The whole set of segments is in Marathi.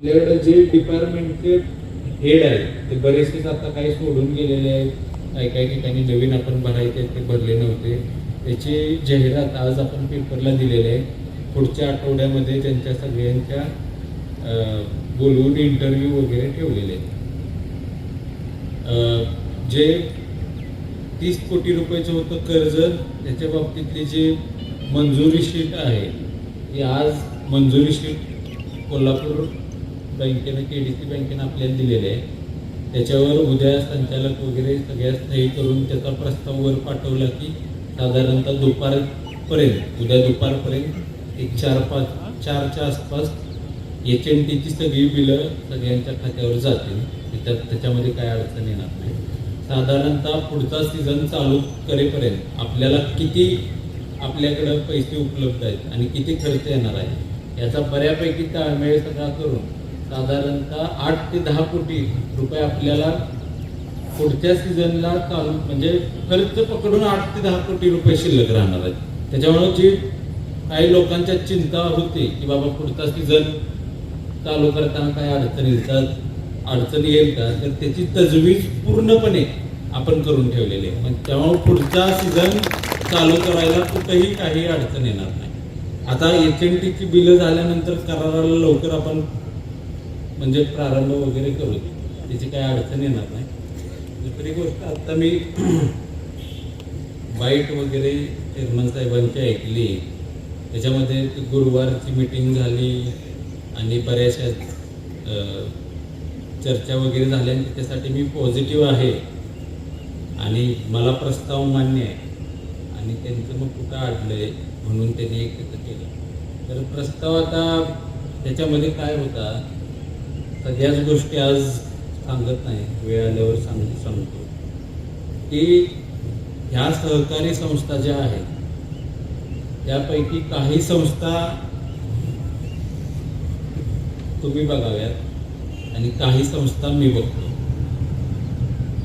आपल्याकडे जे डिपार्टमेंटचे हेड आहेत ते बरेचसेच आता काही सोडून गेलेले आहेत. काही काही ठिकाणी नवीन आपण भरायचे ते भरले नव्हते. त्याची जाहिरात आज आपण पेपरला दिलेली आहे. पुढच्या आठवड्यामध्ये त्यांच्या सगळ्यांच्या बोलवून इंटरव्ह्यू वगैरे ठेवलेले आहेत. जे 30 कोटी रुपयाचं होतं कर्ज, त्याच्या बाबतीतली जी मंजुरी शीट आहे ती आज मंजुरी शीट कोल्हापूर बँकेनं KDC बँकेनं आपल्याला दिलेले आहे. त्याच्यावर उद्या संचालक वगैरे सगळ्या सही करून त्याचा प्रस्ताव वर पाठवला की साधारणतः दुपारपर्यंत, उद्या दुपारपर्यंत एक 4-5च्या आसपास HMTची सगळी बिलं सगळ्यांच्या खात्यावर जातील. त्याच्यामध्ये काय अडचण येणार नाही. साधारणतः पुढचा सीझन चालू करेपर्यंत आपल्याला किती आपल्याकडं पैसे उपलब्ध आहेत आणि किती खर्च येणार आहे याचा बऱ्यापैकी ताळमेळ सगळा करून साधारणतः 8 ते 10 कोटी रुपये आपल्याला पुढच्या सीझनला चालू, म्हणजे खर्च पकडून 8 ते 10 कोटी रुपये शिल्लक राहणार आहेत. त्याच्यामुळे जी काही लोकांच्या चिंता होती की बाबा पुढचा सीझन चालू करताना काय अडचणी येईल का, तर त्याची तजवीज पूर्णपणे आपण करून ठेवलेली आहे. पण त्यामुळे पुढचा सीझन चालू करायला कुठेही काही अडचण येणार नाही. आता HMTची बिलं झाल्यानंतर कराराला लवकर आपण म्हणजे प्रारंभ वगैरे करू, त्याची काही अडचण येणार नाही. दुसरी गोष्ट, आता मी बाईट वगैरे चेअरमन साहेबांची ऐकली. त्याच्यामध्ये गुरुवारची मीटिंग झाली आणि बऱ्याचशा चर्चा वगैरे झाल्या. त्याच्यासाठी मी पॉझिटिव्ह आहे आणि मला प्रस्ताव मान्य आहे. आणि त्यांचं मग कुठं अडलंय म्हणून त्यांनी एक तिथं केलं. तर प्रस्ताव आता त्याच्यामध्ये काय होता, सगळ्याच गोष्टी आज सांगत नाही, वेळ आल्यावर सांगतो की ह्या सहकारी संस्था ज्या आहेत त्यापैकी काही संस्था तुम्ही बघाव्यात आणि काही संस्था मी बघतो.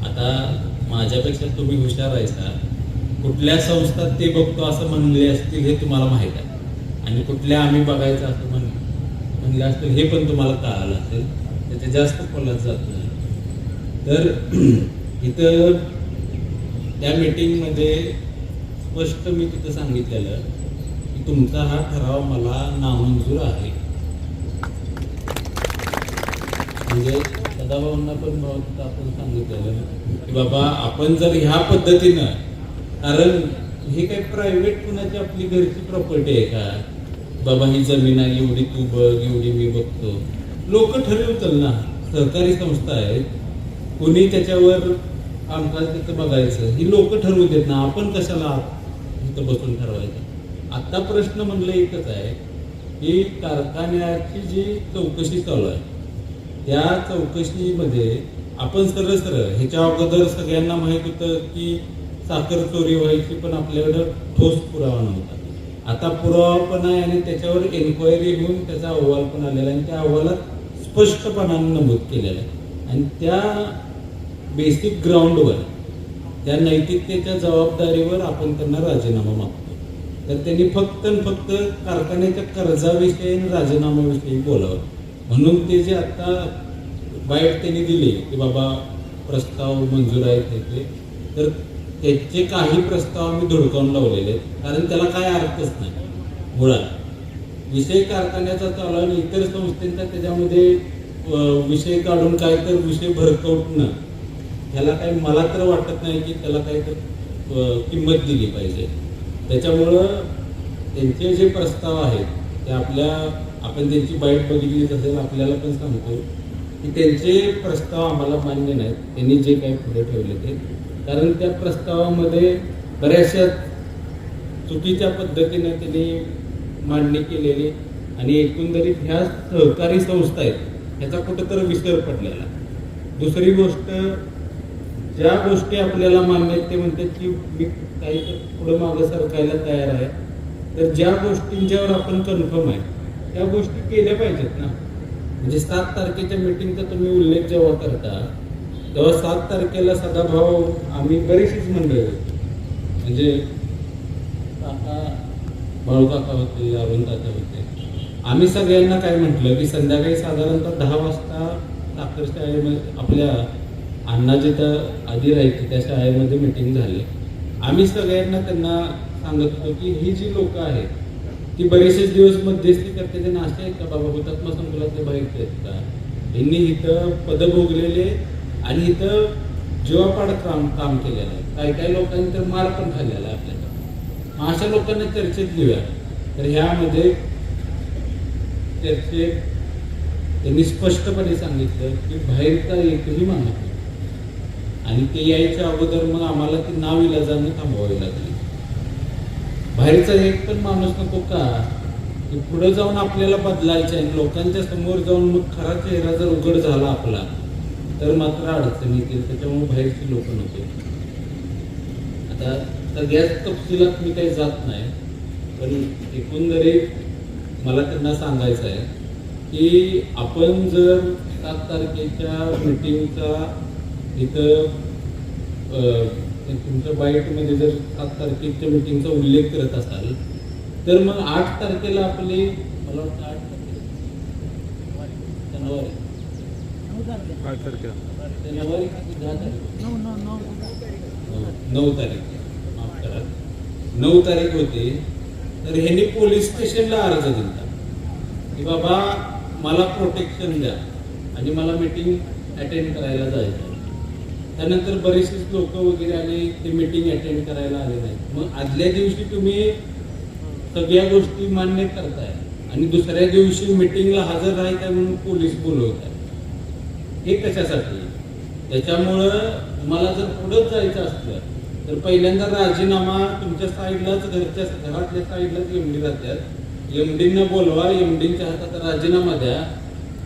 आता माझ्यापेक्षा तुम्ही हुशार आहेसा, कुठल्या संस्था ते बघतो असं म्हणले असतील हे तुम्हाला माहीत आहे, आणि कुठल्या आम्ही बघायचं असं म्हणले असतील हे पण तुम्हाला कळालं असेल. त्याचे जास्त खोलात जात नाही. तर इथं त्या मीटिंगमध्ये स्पष्ट मी तिथं सांगितलेलं की तुमचा हा ठराव मला नामंजूर आहे. म्हणजे सदाभाऊंना पण आपण सांगितलेलं की बाबा आपण जर ह्या पद्धतीनं, कारण हे काही प्रायव्हेट कुणाची आपली घरची प्रॉपर्टी आहे का, बाबा ही जमीन आहे एवढी तू बघ एवढी मी बघतो, लोक ठरवतील ना. सहकारी संस्था आहेत, कोणी त्याच्यावर कामकाज तिथं बघायचं, ही लोक ठरवू देत ना, आपण कशाला इथं बसून ठरवायचं. आता प्रश्न म्हणलं एकच आहे की कारखान्याची जी चौकशी चालू आहे त्या चौकशीमध्ये आपण सरळ ह्याच्या अगोदर सगळ्यांना माहीत होतं की साखर चोरी व्हायची, पण आपल्याकडं ठोस पुरावा नव्हता. आता पुरावा पण आहे आणि त्याच्यावर एन्क्वायरी होऊन त्याचा अहवाल पण आलेला आहे आणि त्या अहवालात स्पष्टपणाने नमूद केलेलं आहे. आणि त्या बेसिक ग्राउंडवर, त्या नैतिकतेच्या जबाबदारीवर आपण त्यांना राजीनामा मागतो. तर त्यांनी फक्त कारखान्याच्या कर्जाविषयी आणि राजीनाम्याविषयी बोलावं. म्हणून ते जे आता बाईट त्यांनी दिली की बाबा प्रस्ताव मंजूर आहेत त्याचे, तर त्याचे काही प्रस्ताव आम्ही धुडकावून लावलेले आहेत. कारण त्याला काय अर्थच नाही. मुळात विषय कारखान्याचा चालू आणि इतर संस्थेचा त्याच्यामध्ये विषय काढून काय तर विषय भरकवणं, ह्याला काही मला तर वाटत नाही की त्याला काही तर किंमत दिली पाहिजे. त्याच्यामुळं त्यांचे जे प्रस्ताव आहेत ते आपण त्यांची बाईट बघितली असेल, आपल्याला पण सांगतो की त्यांचे प्रस्ताव आम्हाला मान्य नाहीत. त्यांनी जे काही पुढे ठेवले ते, कारण त्या प्रस्तावामध्ये बऱ्याचशा चुकीच्या पद्धतीने त्यांनी मांडणी केलेली आणि एकंदरीत ह्या सहकारी संस्था आहेत ह्याचा कुठंतरी विसर पडलेला. दुसरी गोष्ट, ज्या गोष्टी आपल्याला मान्य आहेत ते म्हणतात की मी काही पुढं मागं सरकायला तयार आहे. तर ज्या गोष्टींच्यावर आपण कन्फर्म आहे त्या गोष्टी केल्या पाहिजेत ना. म्हणजे 7 तारखेच्या मीटिंगचा तुम्ही उल्लेख जेव्हा करता तेव्हा 7 तारखेला सदाभाऊ, आम्ही बरीचशीच मंडळी होती, म्हणजे काका बाळूकाका होते, अरुण तात्या होते, आम्ही सगळ्यांना काय म्हटलं की संध्याकाळी साधारणतः 10 वाजता साखर शाळेमध्ये आपल्या अण्णा जिथं आधी राहायची त्या शाळेमध्ये मीटिंग झाली. आम्ही सगळ्यांना त्यांना सांगत होतो की ही जी लोक आहेत ती बरेचसे दिवस मध्यस्थी करते. ते नाश्ते आहेत का बाबा, हुतात्मा संकुलातले बाहेरचे आहेत का, यांनी इथं पद भोगलेले आणि इथं जीवापाड काम केलेलं आहे. काही काही लोकांनी तर मार पण खाल्लेला आहे आपल्याला. मग अशा लोकांना चर्चेत घेऊया. तर ह्यामध्ये चर्चेत त्यांनी स्पष्टपणे सांगितलं की बाहेरचा एकही माणूस नाही. आणि ते यायच्या अगोदर मग आम्हाला ती नाविलाजाने थांबवावी लागली. बाहेरचा एक पण माणूस नको का, की पुढे जाऊन आपल्याला बदलायचं आहे. लोकांच्या समोर जाऊन मग खरा चेहरा जर उघड झाला आपला तर मात्र अडचणी येतील. त्याच्यामुळे बाहेरची लोक नको. आता सगळ्याच तपशिलात मी काही जात नाही, पण एकंदरीत मला त्यांना सांगायचं आहे की आपण जर 7 तारखेच्या मीटिंगचा इथं तुमच्या बाईटमध्ये जर 7 तारखेच्या मीटिंगचा उल्लेख करत असाल तर मग 8 तारखेला आपली, मला वाटतं 8 तारखेला जानेवारी 9 तारीख, माफ करा, 9 तारीख होती. तर ह्यांनी पोलीस स्टेशनला अर्ज दिला की बाबा मला प्रोटेक्शन द्या आणि मला मीटिंग अटेंड करायला जायचं. त्यानंतर बरेचसे लोक वगैरे आले, ते मीटिंग अटेंड करायला आले नाही. मग आदल्या दिवशी तुम्ही सगळ्या गोष्टी मान्य करताय आणि दुसऱ्या दिवशी मीटिंगला हजर राहायचं म्हणून पोलीस बोलवताय. हे कशासाठी? त्याच्यामुळं तुम्हाला जर पुढंच जायचं असलं तर पहिल्यांदा राजीनामा तुमच्या साईडलाच, घरातल्या साईडलाच एमडी राहतात. एमडींना बोलवा, एमडींच्या हातात राजीनामा द्या.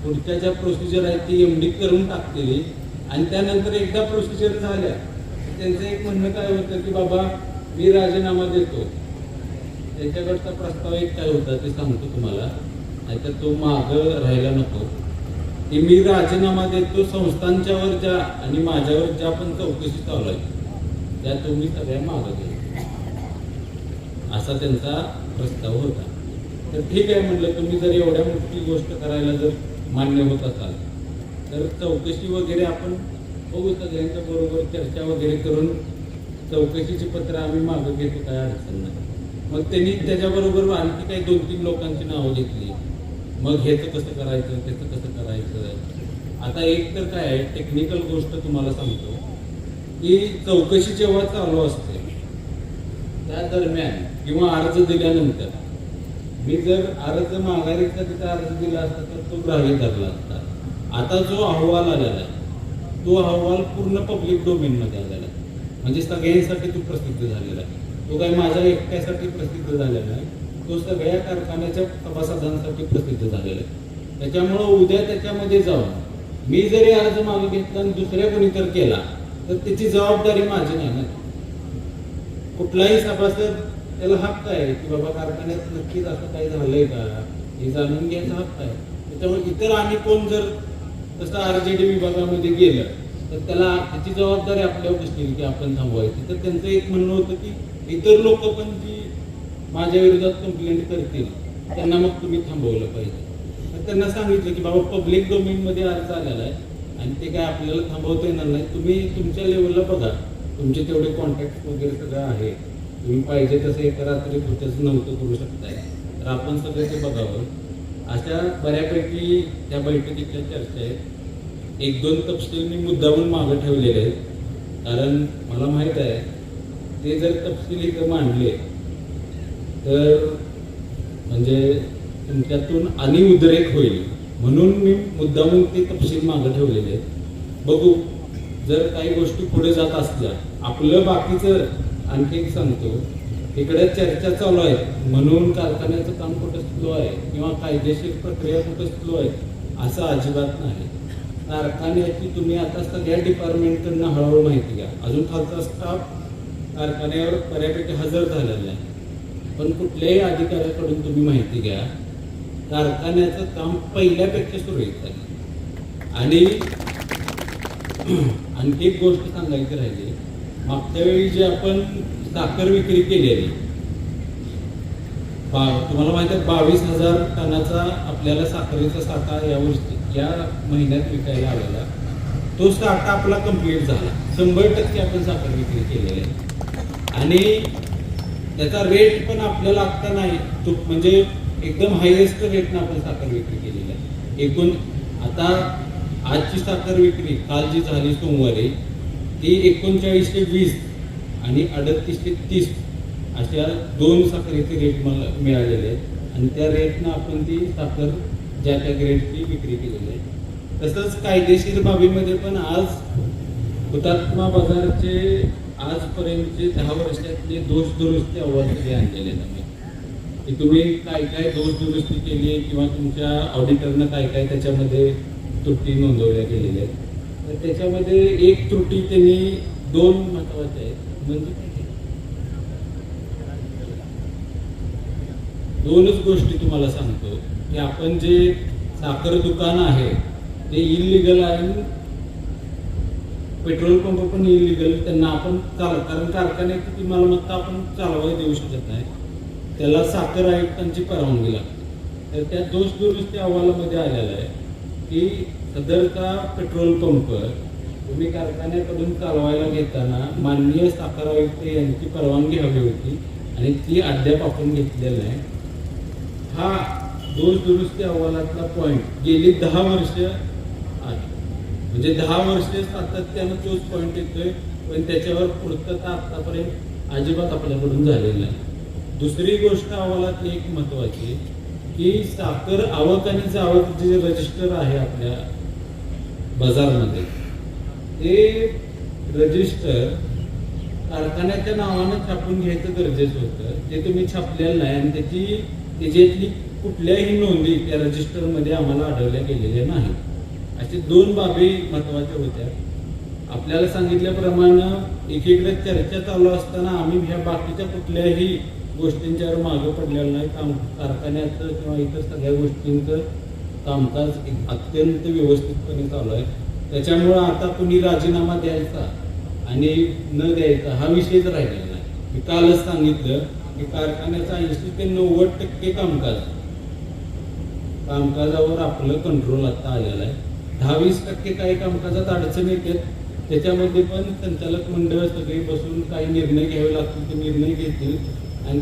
पुढच्या ज्या प्रोसिजर आहेत ती एमडी करून टाकलेली. आणि त्यानंतर एकदा प्रोसिजर झाल्या त्यांचं एक म्हणणं काय होतं की बाबा मी राजीनामा देतो. त्यांच्याकडचा प्रस्ताव एक काय होता ते सांगतो तुम्हाला, नाहीतर तो मागं राहायला नको. की मी राजीनामा देतो संस्थांच्यावर ज्या आणि माझ्यावर ज्या पण चौकशी चालू आहे त्या तुम्ही सगळ्या मागं घ्या, असा त्यांचा प्रस्ताव होता. तर ठीक आहे म्हटलं, तुम्ही जर एवढ्या मोठी गोष्ट करायला जर मान्य होत असाल तर चौकशी वगैरे आपण बघू, सगळ्यांच्या बरोबर चर्चा वगैरे करून चौकशीची पत्र आम्ही मागं घेतो, काय अडचण नाही. मग त्यांनी त्याच्याबरोबर आणखी काही 2-3 लोकांची नावं घेतली. मग ह्याचं कसं करायचं, त्याचं कसं करायचं. आता एक तर काय आहे, टेक्निकल गोष्ट तुम्हाला सांगतो की चौकशी जेव्हा चालू असते त्या दरम्यान किंवा अर्ज दिल्यानंतर मी जर अर्ज माघारीचा तिचा अर्ज दिला असता तर तो ग्राह्य धरला असता. आता जो अहवाल आलेला आहे तो अहवाल पूर्ण पब्लिक डोमेनमध्ये आलेला आहे, म्हणजे सगळ्यांसाठी तो प्रसिद्ध झालेला आहे. तो काही माझ्या एकट्यासाठी प्रसिद्ध झालेला नाही, तो सगळ्या कारखान्याच्या सभासदांसाठी प्रसिद्ध झालेला आहे. त्याच्यामुळं उद्या त्याच्यामध्ये जाऊन मी जरी अर्ज मागे घेतला आणि दुसऱ्या कोणी तर केला तर त्याची जबाबदारी माझी नाही ना. कुठलाही सभासद त्याला हक्क आहे की बाबा कारखान्यात नक्कीच असं काही झालंय का हे जाणून घ्यायचा हक्क आहे. त्याच्यामुळे इतर आणि कोण जर तसं आरजेडी विभागामध्ये गेलं तर त्याला त्याची जबाबदारी आपल्यावर असतील की आपण थांबवायची. तर त्यांचं एक म्हणणं होतं की इतर लोक पण जी माझ्या विरोधात कंप्लेंट करतील त्यांना मग तुम्ही थांबवलं पाहिजे. तर त्यांना सांगितलं की बाबा पब्लिक डोमेनमध्ये अर्ज आलेला आहे आणि ते काय आपल्याला थांबवता येणार नाही. तुम्ही तुमच्या लेवलला बघा, तुमचे तेवढे कॉन्टॅक्ट वगैरे सगळं आहे, तुम्ही पाहिजे तसं एका रात्री पुरतच नव्हतं करू शकताय. तर आपण सगळं ते बघावं. अशा बऱ्यापैकी त्या बैठकीतल्या चर्चा आहेत. 1-2 तपशील मी मुद्दामून मागं ठेवलेले आहेत, कारण मला माहीत आहे ते जर तपशील इथं मांडले तर म्हणजे तुमच्यातून आणि उद्रेक होईल, म्हणून मी मुद्दामून ते तपशील मागं ठेवलेले आहेत. बघू, जर काही गोष्टी पुढे जात असल्या, आपलं बाकीचं आणखी एक सांगतो, इकडे चर्चा चालू आहे म्हणून कारखान्याचं काम कुठं स्लो आहे किंवा कायदेशीर प्रक्रिया कुठं स्लो आहे असं अजिबात नाही. कारखान्याची तुम्ही आता सगळ्या डिपार्टमेंटकडनं हळूहळू माहिती घ्या. अजून खालचा स्टाफ कारखान्यावर बऱ्यापैकी हजर झालेला आहे, पण कुठल्याही अधिकाऱ्याकडून तुम्ही माहिती घ्या, कारखान्याचं काम पहिल्यापेक्षा सुरळीत आहे. आणि आणखी एक गोष्ट सांगायची राहिली, मागच्या वेळी जी आपण साखर विक्री केलेली तुम्हाला माहिती आहे 22,000 टनाचा आपल्याला साखरेचा साठा यावर्षी या महिन्यात विकायला आलेला. तो साठा आपला कंप्लीट झाला. 100% आपण साखर विक्री केलेली आहे आणि त्याचा रेट पण आपल्याला आता नाही तो म्हणजे एकदम हायएस्ट रेटनं आपण साखर विक्री केलेली आहे. एकूण आता आजची साखर विक्री काल जी झाली सोमवारी ती 3920 आणि 3830 अशा 2 साखरेचे रेट मला मिळालेले आहेत आणि त्या रेटनं आपण ती साखर ज्या त्या ग्रेडची विक्री केलेली आहे. तसंच कायदेशीर बाबीमध्ये पण आज हुतात्मा बाजारचे आजपर्यंतचे 10 वर्षातले दोष दुरुस्ती अहवाल सगळे आणलेले आहेत की तुम्ही काय काय दोष दुरुस्ती केली आहे किंवा तुमच्या ऑडिटरनं काय काय त्याच्यामध्ये त्रुटी नोंदवल्या गेलेल्या आहेत. तर त्याच्यामध्ये एक त्रुटी त्यांनी 2 महत्वाच्या आहेत म्हणजे 2च गोष्टी तुम्हाला सांगतो की आपण जे साखर दुकान आहे ते इलिगल आहे. पेट्रोल पंप पण इलिगल त्यांना आपण कारण कारखान्याची ती मालमत्ता आपण चालवायला देऊ शकत नाही. त्याला साखर आयुक्तांची परवानगी लागते. तर त्या दोष दुरुस्ती अहवालामध्ये आलेला आहे की सदरचा पेट्रोल पंप तुम्ही कारखान्याकडून चालवायला घेताना माननीय साखर आयुक्त यांची परवानगी हवी होती आणि ती अद्याप आपण घेतलेली नाही. हा दोष दुरुस्ती अहवालातला पॉईंट गेली 10 वर्ष आहे म्हणजे 10 वर्ष सातत्यानं तोच पॉईंट येतोय पण त्याच्यावर पूर्तता आतापर्यंत अजिबात आपल्याकडून झालेली नाही. दुसरी गोष्ट अहवालातली एक महत्वाची की साखर आवक आणि जावक जे रजिस्टर आहे आपल्या बाजारमध्ये ते रजिस्टर कारखान्याच्या नावानं छापून घ्यायचं गरजेचं होतं. ते तुम्ही छापलेलं नाही आणि त्याच्यातली कुठल्याही नोंदी त्या रजिस्टरमध्ये आम्हाला आढळल्या गेलेल्या नाही. अशा 2 बाबी महत्वाच्या होत्या. आपल्याला सांगितल्याप्रमाणे एकीकडे चर्चा चालू असताना आम्ही ह्या बाकीच्या कुठल्याही गोष्टींच्यावर मागं पडलेलं नाही. कारखान्याचं किंवा इतर सगळ्या गोष्टींचं कामकाज अत्यंत व्यवस्थितपणे चालू आहे. त्याच्यामुळं आता कुणी राजीनामा द्यायचा आणि न द्यायचा हा विषयच राहिलेला नाही. मी कालच सांगितलं की कारखान्याचा 80 ते 90% कामकाजावर आपलं कंट्रोल आता आलेलं आहे. 10-20% काही कामकाजात अडचणी येतात. त्याच्यामध्ये पण संचालक मंडळ सगळे बसून काही निर्णय घ्यावे लागतील ते निर्णय घेतील आणि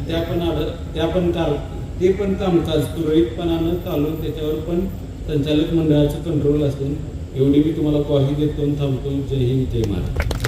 ते पण कामकाज सुरळीतपणानं चालून त्याच्यावर पण संचालक मंडळाचं कंट्रोल असेल एवढी मी तुम्हाला ग्वाही देतो. थांबतो. जय हिंद, जय महाराष्ट्र.